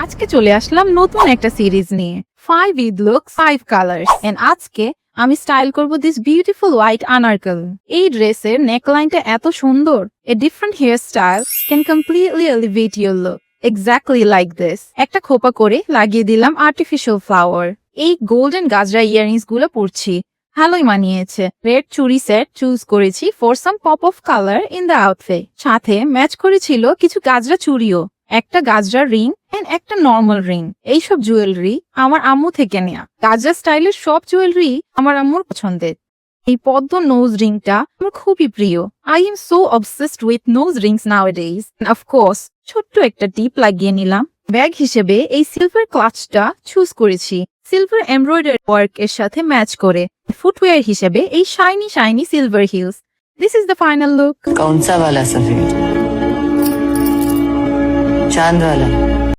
আজকে চলে আসলাম নতুন একটা সিরিজ নিয়ে 5 ঈদ লুক 5 কালার্স এন্ড আজকে আমি স্টাইল করব দিস বিউটিফুল হোয়াইট আনারকলি। এই ড্রেসের নেকলাইনটা এত সুন্দর, a different hair style can completely elevate your look exactly like this. একটা খোপা করে লাগিয়ে দিলাম আর্টিফিশিয়াল ফ্লাওয়ার। এই গোল্ডেন গাজরা ইয়াররিংস গুলো পরছি, ভালোই মানিয়েছে। রেড চুড়ি সেট চুজ করেছি for some pop of colour in the outfit. সাথে ম্যাচ করেছিল কিছু গাজরা চুড়িও, একটা গাজরা রিং এন্ড একটা নর্মাল রিং। এইসব জুয়েলারি আমার আম্মু থেকে নেয়া। গাজরা স্টাইলের সব জুয়েলারি আমার আম্মুর পছন্দের। এই পদ্ম নোজ রিংটা আমার খুবই প্রিয়। I am so obsessed with nose rings nowadays. Of course ছোট্ট একটা টিপ লাগিয়ে নিলাম। ব্যাগ হিসেবে এই সিলভার ক্লাচটা চুজ করেছি, সিলভার এমব্রয়ডারি ওয়ার্ক এর সাথে ম্যাচ করে। ফুটওয়্যার হিসেবে এই shiny shiny silver heels. This is the final look. कौन सा वाला सफेद? चांद वाला?